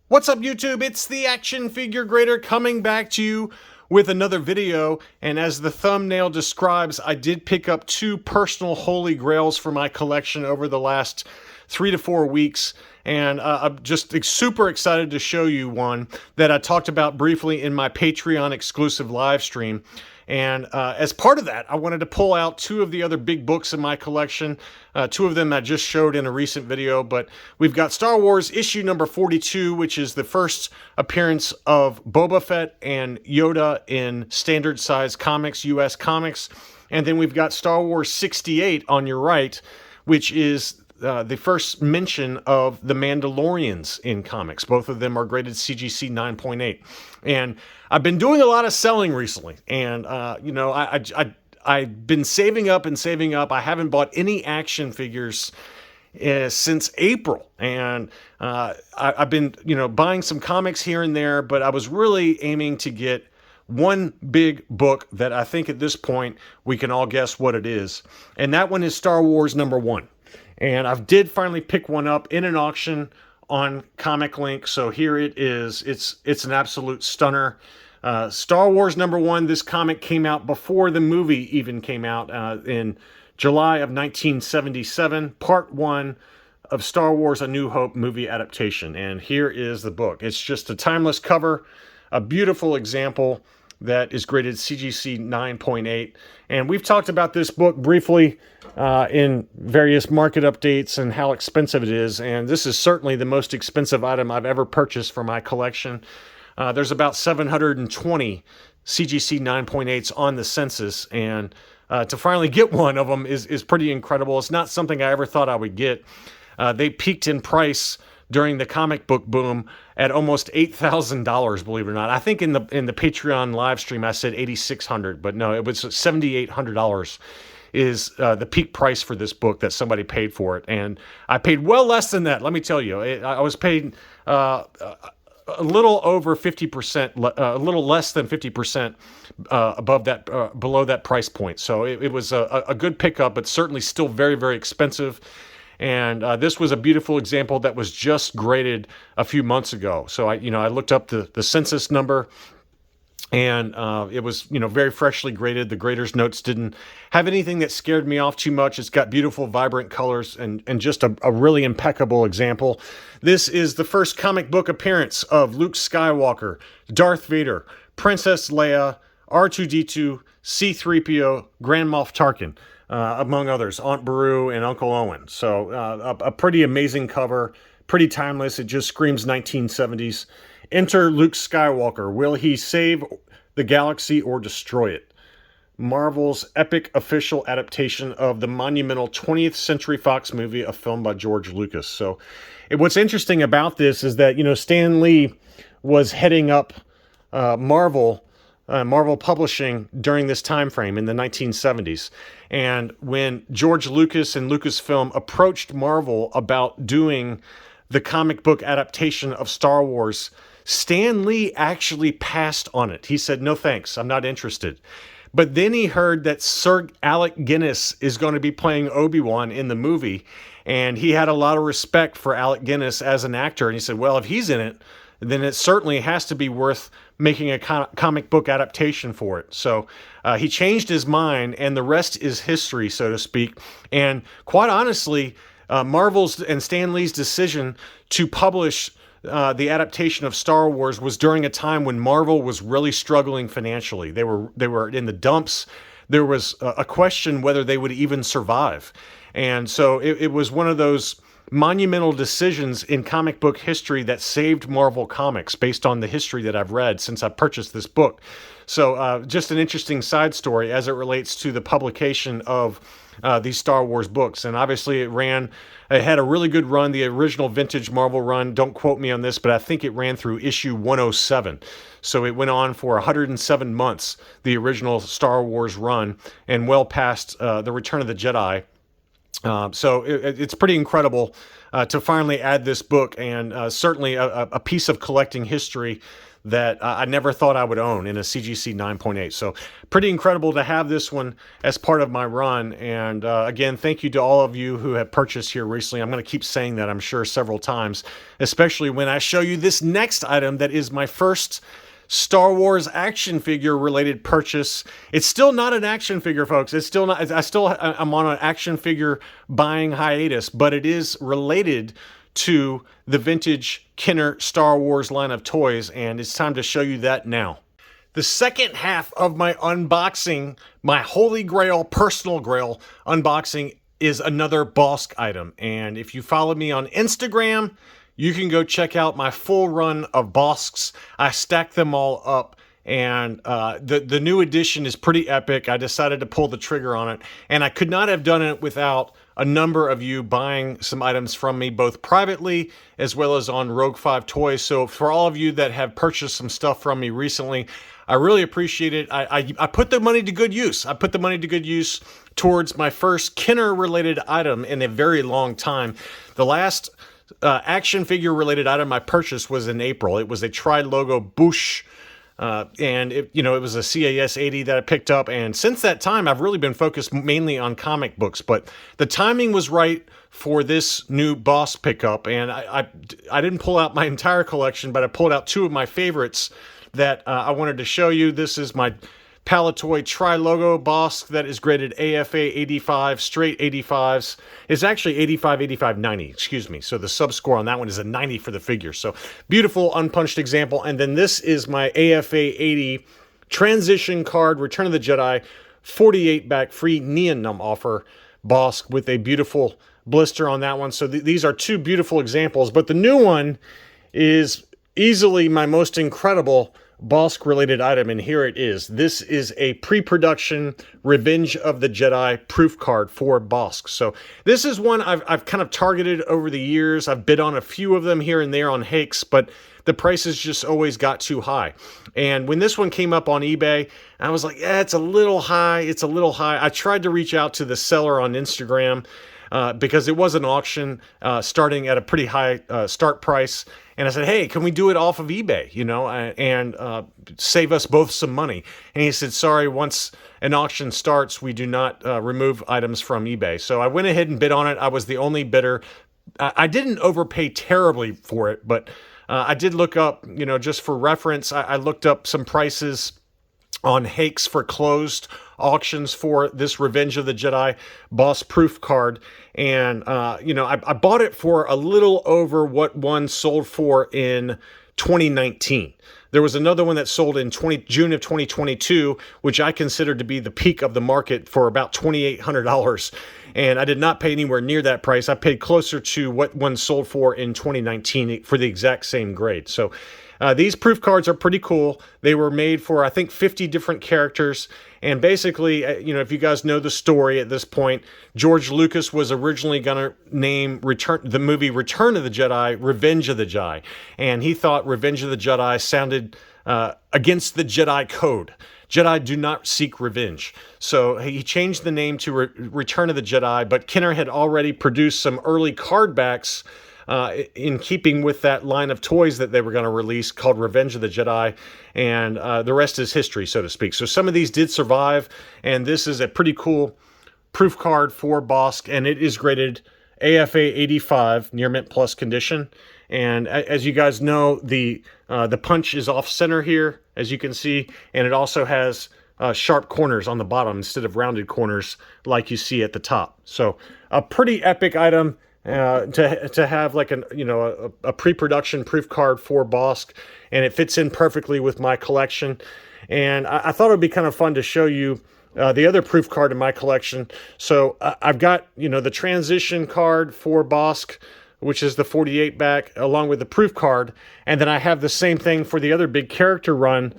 What's up, YouTube? It's the Action Figure Grader coming back to you with another video. And as the thumbnail describes, I did pick up two personal holy grails for my collection over the last 3 to 4 weeks. And I'm just super excited to show you one that I talked about briefly in my Patreon exclusive live stream. And as part of that, I wanted to pull out two of the other big books in my collection. Two of them I just showed in a recent video, but we've got Star Wars issue number 42, which is the first appearance of Boba Fett and Yoda in standard size comics, US comics. And then we've got Star Wars 68 on your right, which is the first mention of the Mandalorians in comics. Both of them are graded CGC 9.8. And I've been doing a lot of selling recently. And, I've been saving up and saving up. I haven't bought any action figures since April. And I've been, buying some comics here and there, but I was really aiming to get one big book that I think at this point we can all guess what it is. And that one is Star Wars #1. And I did finally pick one up in an auction on Comic Link. So here it is. It's an absolute stunner. Star Wars #1. This comic came out before the movie even came out in July of 1977. Part 1 of Star Wars A New Hope movie adaptation. And here is the book. It's just a timeless cover, a beautiful example that is graded CGC 9.8. And we've talked about this book briefly in various market updates and how expensive it is. And this is certainly the most expensive item I've ever purchased for my collection. There's about 720 CGC 9.8s on the census. And to finally get one of them is pretty incredible. It's not something I ever thought I would get. They peaked in price during the comic book boom at almost $8,000, believe it or not. I think in the Patreon live stream I said $8,600, but no, it was $7,800 is the peak price for this book that somebody paid for it. And I paid well less than that, let me tell you. I was paid a little over 50%, a little less than 50% above that, below that price point. So it was a good pickup, but certainly still very, very expensive. And this was a beautiful example that was just graded a few months ago. So I looked up the census number, and it was very freshly graded. The grader's notes didn't have anything that scared me off too much. It's got beautiful, vibrant colors and just a really impeccable example. This is the first comic book appearance of Luke Skywalker, Darth Vader, Princess Leia, R2-D2, C-3PO, Grand Moff Tarkin. Among others, Aunt Beru and Uncle Owen. So a pretty amazing cover, pretty timeless. It just screams 1970s. Enter Luke Skywalker. Will he save the galaxy or destroy it? Marvel's epic official adaptation of the monumental 20th Century Fox movie, a film by George Lucas. So what's interesting about this is that, Stan Lee was heading up Marvel Publishing during this time frame in the 1970s. And when George Lucas and Lucasfilm approached Marvel about doing the comic book adaptation of Star Wars, Stan Lee actually passed on it. He said, "No thanks, I'm not interested." But then he heard that Sir Alec Guinness is going to be playing Obi-Wan in the movie, and he had a lot of respect for Alec Guinness as an actor. And he said, well, if he's in it, then it certainly has to be worth making a comic book adaptation for it. So he changed his mind, and the rest is history, so to speak. And quite honestly, Marvel's and Stan Lee's decision to publish the adaptation of Star Wars was during a time when Marvel was really struggling financially. They were in the dumps. There was a question whether they would even survive. And so it was one of those monumental decisions in comic book history that saved Marvel Comics based on the history that I've read since I purchased this book. So just an interesting side story as it relates to the publication of these Star Wars books. And obviously it had a really good run, the original vintage Marvel run. Don't quote me on this, but I think it ran through issue 107. So it went on for 107 months, the original Star Wars run, and well past the Return of the Jedi. So it's pretty incredible to finally add this book, and certainly a piece of collecting history that I never thought I would own in a CGC 9.8. So pretty incredible to have this one as part of my run. And again, thank you to all of you who have purchased here recently. I'm going to keep saying that, I'm sure, several times, especially when I show you this next item that is my first Star Wars action figure related purchase. It's still not an action figure, folks. It's still not. I'm on an action figure buying hiatus, but it is related to the vintage Kenner Star Wars line of toys, and it's time to show you that now. The second half of my unboxing, my Holy Grail, personal Grail unboxing, is another Bossk item. And if you follow me on Instagram, you can go check out my full run of Bosks. I stacked them all up, and the new edition is pretty epic. I decided to pull the trigger on it, and I could not have done it without a number of you buying some items from me, both privately as well as on Rogue 5 Toys. So for all of you that have purchased some stuff from me recently, I really appreciate it. I put the money to good use. I put the money to good use towards my first Kenner-related item in a very long time. The last action figure-related item I purchased was in April. It was a tri-logo Bossk. And it was a CAS 80 that I picked up, and since that time I've really been focused mainly on comic books, but the timing was right for this new Bossk pickup, and I didn't pull out my entire collection, but I pulled out two of my favorites that I wanted to show you. This is my Palitoy Tri-Logo Bossk that is graded AFA 85, straight 85s. It's actually 85, 85, 90, excuse me. So the sub-score on that one is a 90 for the figure. So beautiful unpunched example. And then this is my AFA 80 transition card, Return of the Jedi, 48 back free Neon Numb offer Bossk with a beautiful blister on that one. So these are two beautiful examples, but the new one is easily my most incredible Bossk related item, and here it is. This is a pre-production Revenge of the Jedi proof card for Bossk. So this is one I've kind of targeted over the years. I've bid on a few of them here and there on Hakes, but the prices just always got too high. And when this one came up on eBay, I was like, yeah, it's a little high. It's a little high. I tried to reach out to the seller on Instagram because it was an auction starting at a pretty high start price. And I said, hey, can we do it off of eBay, and save us both some money? And he said, sorry, once an auction starts, we do not remove items from eBay. So I went ahead and bid on it. I was the only bidder. I didn't overpay terribly for it, but I did look up, just for reference, I looked up some prices on Hakes for closed auctions for this Revenge of the Jedi Bossk proof card. And, I bought it for a little over what one sold for in 2019. There was another one that sold in June of 2022, which I considered to be the peak of the market for about $2,800. And I did not pay anywhere near that price. I paid closer to what one sold for in 2019 for the exact same grade. So these proof cards are pretty cool. They were made for, I think, 50 different characters. And basically, if you guys know the story at this point, George Lucas was originally going to name the movie Return of the Jedi, Revenge of the Jedi. And he thought Revenge of the Jedi sounded against the Jedi Code. Jedi do not seek revenge. So he changed the name to Return of the Jedi, but Kenner had already produced some early card backs in keeping with that line of toys that they were going to release called Revenge of the Jedi, and the rest is history, so to speak. So some of these did survive, and this is a pretty cool proof card for Bossk, and it is graded AFA 85, near mint plus condition. And as you guys know, the punch is off center here, as you can see, and it also has sharp corners on the bottom instead of rounded corners like you see at the top. So a pretty epic item. To have like a pre-production proof card for Bossk, and it fits in perfectly with my collection. And I thought it would be kind of fun to show you the other proof card in my collection. So I've got the transition card for Bossk, which is the 48 back, along with the proof card, and then I have the same thing for the other big character run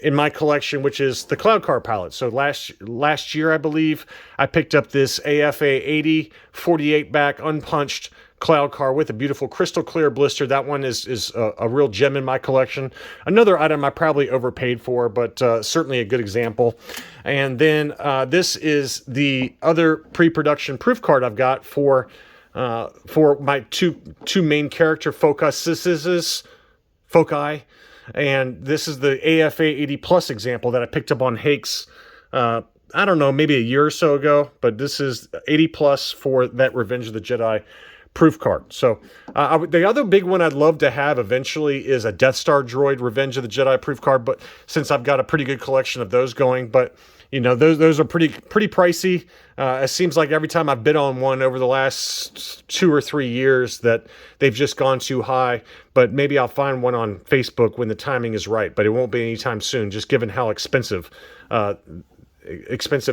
in my collection, which is the Cloud Car palette. So last year, I believe, I picked up this AFA 80 48 back unpunched Cloud Car with a beautiful crystal clear blister. That one is a real gem in my collection. Another item I probably overpaid for, but certainly a good example. And then this is the other pre-production proof card I've got for my two main character foci. And this is the AFA 80 Plus example that I picked up on Hakes, I don't know, maybe a year or so ago, but this is 80 Plus for that Revenge of the Jedi proof card. So the other big one I'd love to have eventually is a Death Star droid Revenge of the Jedi proof card, but since I've got a pretty good collection of those going, but you know, those are pretty pricey. It seems like every time I've bid on one over the last 2 or 3 years that they've just gone too high. But maybe I'll find one on Facebook when the timing is right, but it won't be anytime soon, just given how expensive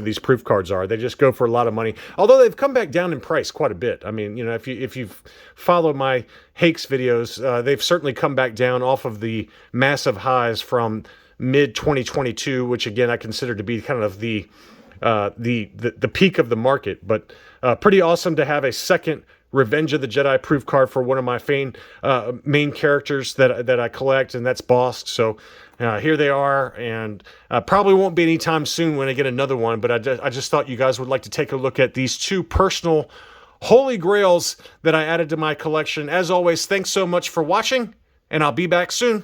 these proof cards are. They just go for a lot of money, although they've come back down in price quite a bit. I mean, you know, if you've followed my Hakes videos, they've certainly come back down off of the massive highs from mid 2022, which again I consider to be kind of the peak of the market. But pretty awesome to have a second Revenge of the Jedi proof card for one of my main characters that I collect, and that's Bossk. So here they are, and probably won't be anytime soon when I get another one, but I just thought you guys would like to take a look at these two personal holy grails that I added to my collection. As always, thanks so much for watching, and I'll be back soon.